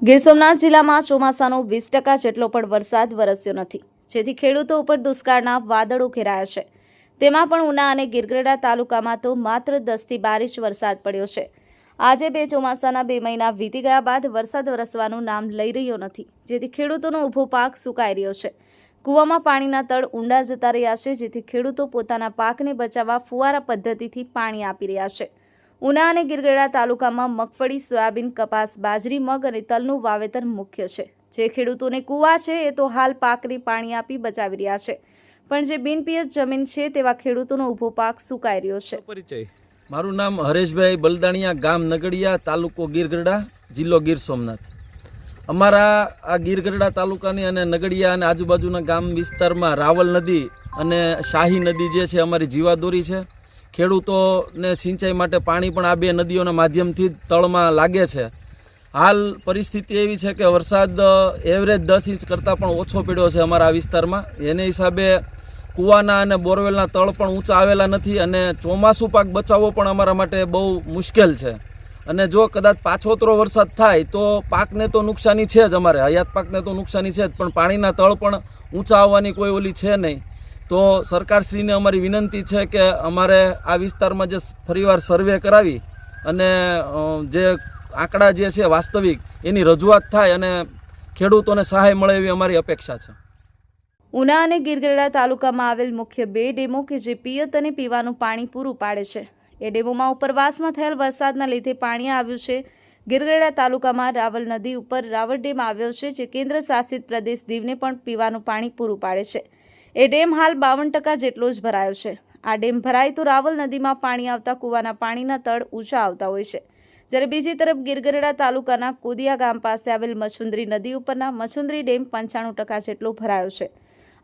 ગીર સોમનાથ જિલ્લામાં ચોમાસાનો 20% જેટલો પણ વરસાદ વરસ્યો નથી, જેથી ખેડૂતો ઉપર દુષ્કાળના વાદળો ઘેરાયા છે। તેમાં પણ ઉના અને ગીરગઢડા તાલુકામાં તો માત્ર 10 થી 12 ઇંચ વરસાદ પડ્યો છે। આજે બે ચોમાસાના 2 મહિના વીતી ગયા બાદ વરસાદ વરસવાનું નામ લઈ રહ્યો નથી, જેથી ખેડૂતોનો ઊભો પાક સુકાઈ રહ્યો છે। કૂવામાં પાણીના તળ ઊંડા જતા રહ્યા છે, જેથી ખેડૂતો પોતાના પાકને બચાવવા ફુવારા પદ્ધતિથી પાણી આપી રહ્યા છે। ઉના અને ગીરગઢડા તાલુકામાં મગફળી, સોયાબીન, કપાસ, બાજરી, મગ અને તલનું વાવેતર મુખ્ય છે। જે ખેડૂતોને કૂવા છે એ તો હાલ પાકને પાણી આપી બચાવી રહ્યા છે, પણ જે બિનપિયત જમીન છે તેવા ખેડૂતોનો ઊભો પાક સુકાઈ રહ્યો છે। પરિચય: મારું નામ હરેશભાઈ બલદાણિયા, ગામ નગડિયા, તાલુકો ગીરગઢડા, જિલ્લો ગીર સોમનાથ। અમારા આ ગીરગઢડા તાલુકાની અને નગડિયા અને આજુબાજુના ગામ વિસ્તારમાં રાવલ નદી અને શાહી નદી જે છે અમારી જીવાદોરી છે। ખેડૂતોને સિંચાઈ માટે પાણી પણ આ બે નદીઓના માધ્યમથી તળમાં લાગે છે। હાલ પરિસ્થિતિ એવી છે કે વરસાદ એવરેજ 10 ઇંચ કરતાં પણ ઓછો પડ્યો છે અમારા આ વિસ્તારમાં। એને હિસાબે કૂવાના અને બોરવેલના તળ પણ ઊંચા આવેલા નથી અને ચોમાસું પાક બચાવવો પણ અમારા માટે બહુ મુશ્કેલ છે। અને જો કદાચ પાછોતરો વરસાદ થાય તો પાકને તો નુકસાની છે જ, અમારે હયાત પાકને તો નુકસાની છે જ, પણ પાણીના તળ પણ ઊંચા આવવાની કોઈ ઓલી છે નહીં। તો સરકારશ્રીને અમારી વિનંતી છે કે અમારે આ વિસ્તારમાં જે ફરીવાર સર્વે કરાવી અને જે આંકડા જે છે વાસ્તવિક એની રજૂઆત થાય અને ખેડૂતોને સહાય મળે એવી અમારી અપેક્ષા છે। ઉના અને ગીરગઢડા તાલુકામાં આવેલ મુખ્ય 2 ડેમો કે જે પિયત અને પીવાનું પાણી પૂરું પાડે છે, એ ડેમોમાં ઉપરવાસમાં થયેલ વરસાદના લીધે પાણી આવ્યું છે। ગીરગઢડા તાલુકામાં રાવલ નદી ઉપર રાવલ ડેમ આવ્યો છે, જે કેન્દ્ર શાસિત પ્રદેશ દીવને પણ પીવાનું પાણી પૂરું પાડે છે। એ ડેમ હાલ 52% જેટલો જ ભરાયો છે। આ ડેમ ભરાય તો રાવલ નદીમાં પાણી આવતા કૂવાના પાણીના તળ ઊંચા આવતા હોય છે, જ્યારે બીજી તરફ ગીરગઢડા તાલુકાના કોદિયા ગામ પાસે આવેલ મચુંદરી નદી ઉપરના મચુંદરી ડેમ 95% જેટલો ભરાયો છે।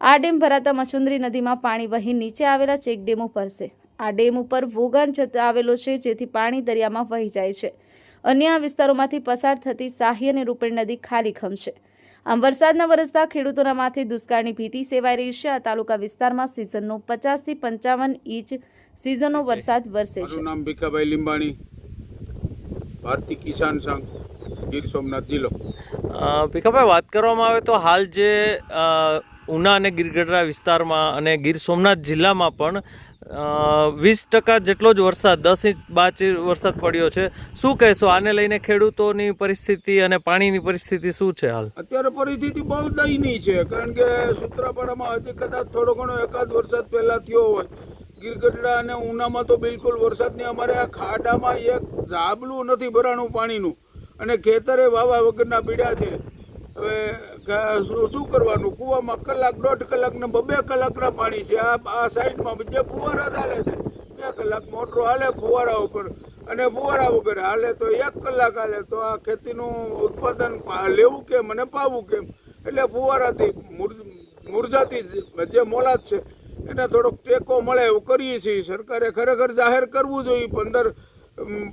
આ ડેમ ભરાતા મચુંદરી નદીમાં પાણી વહી નીચે આવેલા ચેક ડેમો ભરશે। આ ડેમ ઉપર વોગન આવેલો છે, જેથી પાણી દરિયામાં વહી જાય છે। અન્ય વિસ્તારોમાંથી પસાર થતી શાહી અને રૂપેણ નદી ખાલી ખમશે। આમ વરસાદના વરસતા ખેડૂતોના માથે દુષ્કાળની ભીતિ સેવાઈ રહી છે। આ તાલુકા વિસ્તારમાં સિઝનનો 50 થી 55 ઇંચ સિઝનનો વરસાદ વરસે છે। મારું નામ ભીખાભાઈ લીંબાણી, ભારતીય કિસાન સંઘ, ગીર સોમનાથ જિલ્લો। ભીખાભાઈ, વાત કરવામાં આવે તો હાલ જે ઉના અને ગીરગઢડા વિસ્તારમાં અને ગીર સોમનાથ જિલ્લામાં પણ 20% જેટલો જ વરસાદ, 10 ઇંચ 12 ઇંચ વરસાદ પડ્યો છે। શું કહેશો આને લઈને? ખેડૂતોની પરિસ્થિતિ અને પાણીની પરિસ્થિતિ શું છે હાલ? અત્યારે પરિસ્થિતિ બહુ દયનીય છે, કારણ કે સૂત્રાપાડામાં હજી કદાચ થોડો ઘણો એકાદ વરસાદ પહેલા થયો હોય। ગીરગઢડા અને ઉનામાં તો બિલકુલ વરસાદ નહીં। અમારે આ ખાડામાં એક ઝાબલું નથી ભરાણું પાણીનું, અને ખેતરે વાવા વગરના પીડા છે। હવે શું કરવાનું? કૂવામાં કલાક, 1.5 કલાક ને 2 કલાકના પાણી છે। આ સાઈડમાં જે ફુવારા ચાલે છે 2 કલાક મોટરો હાલે ફુવારા ઉપર, અને ફુવારા વગર હાલે તો 1 કલાક હાલે। તો આ ખેતીનું ઉત્પાદન લેવું કેમ અને પાવું કેમ? એટલે ફુવારાથી મુરઝાતી જે મોલાદ છે એને થોડોક ટેકો મળે એવું કરીએ છીએ। સરકારે ખરેખર જાહેર કરવું જોઈએ,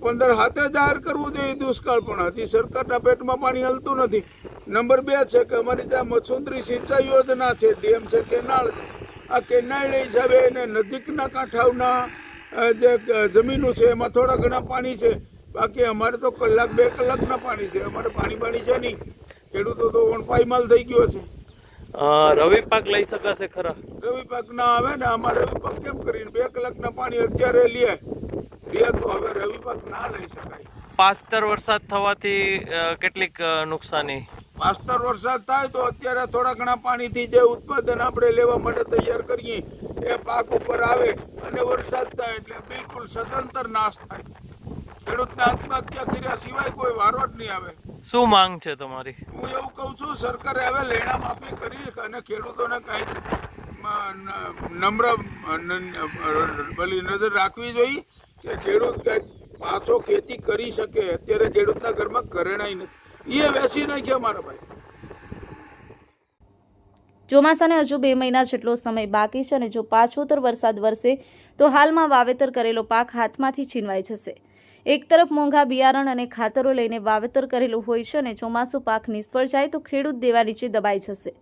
15 હાથે જાહેર કરવું જોઈએ દુષ્કાળ, પણ હજી સરકારના પેટમાં પાણી હલતું નથી। નંબર 2 છે કે અમારી ત્યાં મચુંદરી સિંચાઈ યોજના છે, ડેમ છે, કેનાળ છે। આ કેનાળ હિસાબે એને નજીકના કાંઠાઓના જે જમીનો છે એમાં થોડા ઘણા પાણી છે, બાકી અમારે તો કલાક 2 કલાકના પાણી છે। અમારે પાણી છે નહીં, ખેડૂતો તો પાયમાલ થઈ ગયો છે। રવિ પાક લઈ શકાશે ખરા? રવિ પાક ના આવે ને, અમારે રવિ પાક કેમ કરીને 2 કલાકના પાણી અત્યારે લે તો હવે રવિ પાક ના લઈ શકાય। પાસ્તર વરસાદ થવાથી કેટલીક નુકસાની? પાસ્તર વરસાદ થાય તો અત્યારે થોડા ઘણા પાણીથી જે ઉત્પાદન આપણે લેવા માટે તૈયાર કરીએ એ પાક ઉપર આવે, અને વરસાદ થાય એટલે બિલકુલ સદંતર નાશ થાય। ખેડૂતને આત્મહત્યા કર્યા સિવાય કોઈ વારો જ નહીં આવે। શું માંગ છે તમારી? હું એવું કહું છું, સરકારે હવે લેણા માફી કરી અને ખેડૂતોને કંઈક નમ્ર નજર રાખવી જોઈએ કે ખેડૂત કંઈક પાછો ખેતી કરી શકે। અત્યારે ખેડૂતના ઘરમાં ઘરેણાઈ નથી, એ વેચી નાખ્યા મારા ભાઈ। ચોમાસાને હજુ 2 મહિના જેટલો સમય બાકી છે, અને જો પાછોતર વરસાદ વરસે તો હાલમાં વાવેતર કરેલો પાક હાથમાંથી છીનવાઈ જશે। એક તરફ મોંઘા બિયારણ અને ખાતરો લઈને વાવેતર કરેલું હોય છે, અને ચોમાસું પાક નિષ્ફળ જાય તો ખેડૂત દેવા નીચે દબાઈ જશે।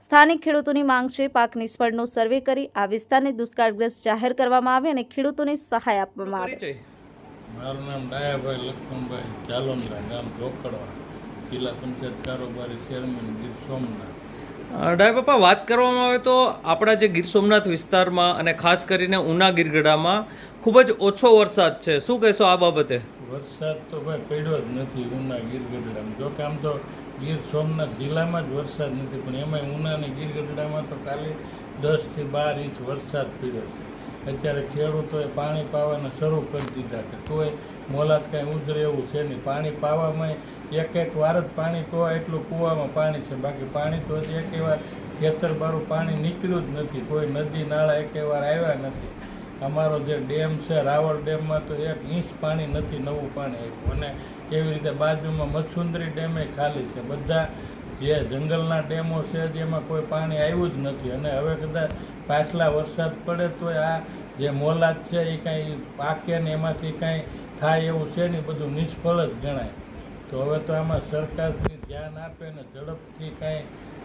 સ્થાનિક ખેડૂતોની માંગ છે પાક નિષ્ફળનો સર્વે કરી આ વિસ્તારને દુષ્કાળગ્રસ્ત જાહેર કરવામાં આવે અને ખેડૂતોને સહાય આપવામાં આવે। મારું નામ ડાયાભાઈ લક્ષ્મણભાઈ જાલોંદરા, ગામ જોકડવા, જિલ્લા પંચાયત કારોબારી ચેરમેન ગીર સોમનાથ. ડાય બાપા, વાત કરવામાં આવે તો આપણા જે ગીર સોમનાથ વિસ્તારમાં અને ખાસ કરીને ઉના ગીરગઢડામાં ખૂબ જ ઓછો વરસાદ છે, શું કહેશો આ બાબતે? વરસાદ તો ભાઈ પડ્યો જ નથી ઉના ગીરગઢડામાં. જો કે આમ તો ગીર સોમનાથ જિલ્લામાં જ વરસાદ નથી, પણ એમાંય ઉના અને ગીરગઢડામાં તો ખાલી 10 થી 12 ઇંચ વરસાદ પડ્યો છે. અત્યારે ખેડૂતોએ પાણી પાવાના શરૂ કરી દીધા છે, તોય મોલાદ કાંઈ ઉધરે એવું છે નહીં. પાણી પાવામાં એક વાર જ પાણી પીવાય એટલું કૂવામાં પાણી છે, બાકી પાણી તો હજી એક વાર ખેતર બારું પાણી નીકળ્યું જ નથી. કોઈ નદી નાળા એક વાર આવ્યા નથી. અમારો જે ડેમ છે રાવલ ડેમમાં તો 1 ઇંચ પાણી નથી, નવું પાણી આવ્યું. અને એવી રીતે બાજુમાં મચ્છુંદરી ડેમે ખાલી છે. બધા જે જંગલના ડેમો છે જેમાં કોઈ પાણી આવ્યું જ નથી. અને હવે કદાચ પાછલા વરસાદ પડે તો આ જે મોલાદ છે એ કાંઈ પાકે ને એમાંથી કાંઈ થાય એવું છે નહીં, બધું નિષ્ફળ જ ગણાય. તો હવે તો આમાં સરકારથી ધ્યાન આપે ને ઝડપથી કાંઈ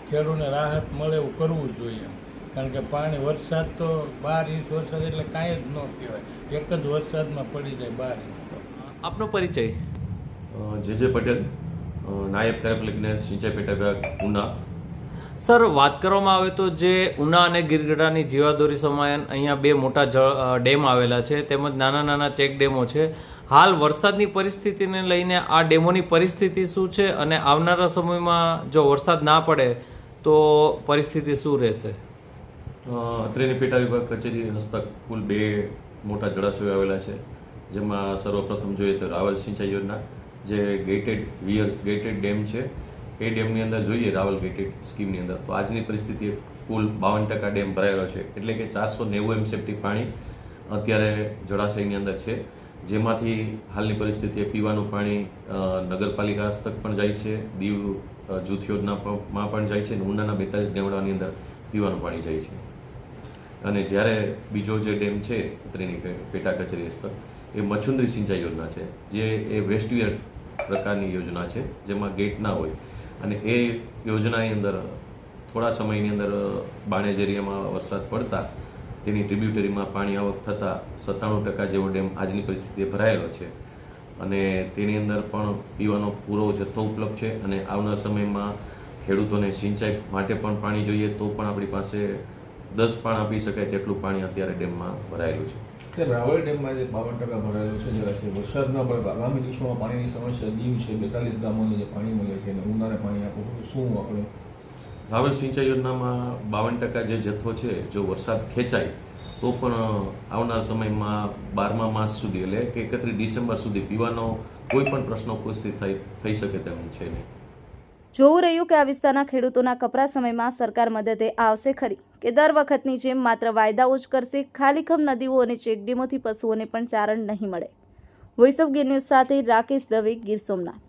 ખેડૂતને રાહત મળે એવું કરવું જોઈએ. કારણ કે પાણી વરસાદ તો 12 ઇંચ વરસાદ એટલે કાંઈ જ ન કહેવાય, એક જ વરસાદમાં પડી જાય 12 ઇંચ. આપનો પરિચય? જે પટેલ, નાયબ કાર્યપાલક ઇજનેર સિંચાઈ પેટા વિભાગ ઉના. સર, વાત કરવામાં આવે તો જે ઉના અને ગીરગઢડાની જીવાદોરી સમાયન અહીંયા 2 મોટા ડેમ આવેલા છે, તેમજ નાના નાના ચેક ડેમો છે. હાલ વરસાદની પરિસ્થિતિને લઈને આ ડેમોની પરિસ્થિતિ શું છે અને આવનારા સમયમાં જો વરસાદ ના પડે તો પરિસ્થિતિ શું રહેશે? અત્રેની પેટા વિભાગ કચેરી હસ્તક કુલ 2 મોટા જળાશયો આવેલા છે, જેમાં સર્વપ્રથમ જોઈએ તો રાવલ સિંચાઈ યોજના, જે ગેટેડ ડેમ છે. એ ડેમની અંદર જોઈએ રાવલ ગેટેડ સ્કીમની અંદર તો આજની પરિસ્થિતિ કુલ 52% ડેમ ભરાયેલો છે, એટલે કે 490 એમસેફટી પાણી અત્યારે જળાશયની અંદર છે. જેમાંથી હાલની પરિસ્થિતિએ પીવાનું પાણી નગરપાલિકા હસ્તક પણ જાય છે, દીવ જૂથ યોજનામાં પણ જાય છે, અને ઉનાના 42 ગામડાની અંદર પીવાનું પાણી જાય છે. અને જ્યારે બીજો જે ડેમ છે અત્રેની પેટા કચેરી હસ્તક, એ મચ્છુંદરી સિંચાઈ યોજના છે, જે એ વેસ્ટવિયર પ્રકારની યોજના છે, જેમાં ગેટ ના હોય. અને એ યોજનાની અંદર થોડા સમયની અંદર બાણેજ એરિયામાં વરસાદ પડતા તેની ટ્રિબ્યુટરીમાં પાણી આવક થતાં 97% જેવો ડેમ આજની પરિસ્થિતિએ ભરાયેલો છે. અને તેની અંદર પણ પીવાનો પૂરો જથ્થો ઉપલબ્ધ છે. અને આવનાર સમયમાં ખેડૂતોને સિંચાઈ માટે પણ પાણી જોઈએ તો પણ આપણી પાસે 10 પાણ આપી શકાય તેટલું પાણી અત્યારે ડેમમાં ભરાયેલું છે. રાવલ ડેમમાં જે 52% ભરાયેલો છે જળાશય, વરસાદ ન પડે આગામી દિવસોમાં પાણીની સમસ્યા દીવ છે, 42 ગામોને જે પાણી મળે છે અને ઉનાને પાણી આપવું, શું આપણે? રાવલ સિંચાઈ યોજનામાં 52% જે જથ્થો છે, જો વરસાદ ખેંચાય તો પણ આવનાર સમયમાં 12મા માસ સુધી એટલે કે 31 ડિસેમ્બર સુધી પીવાનો કોઈ પણ પ્રશ્ન ઉપસ્થિત થઈ શકે તેમ છે નહીં. જોવું રહ્યું કે આ વિસ્તારના ખેડૂતોના કપરા સમયમાં સરકાર મદદે આવશે ખરી, કે દર વખતની જેમ માત્ર વાયદાઓ જ કરશે. ખાલીખમ નદીઓ અને ચેકડેમોથી પશુઓને પણ ચારણ નહીં મળે. વોઇસ ઓફ ગીર ન્યૂઝ સાથે રાકેશ દવે, ગીર સોમનાથ.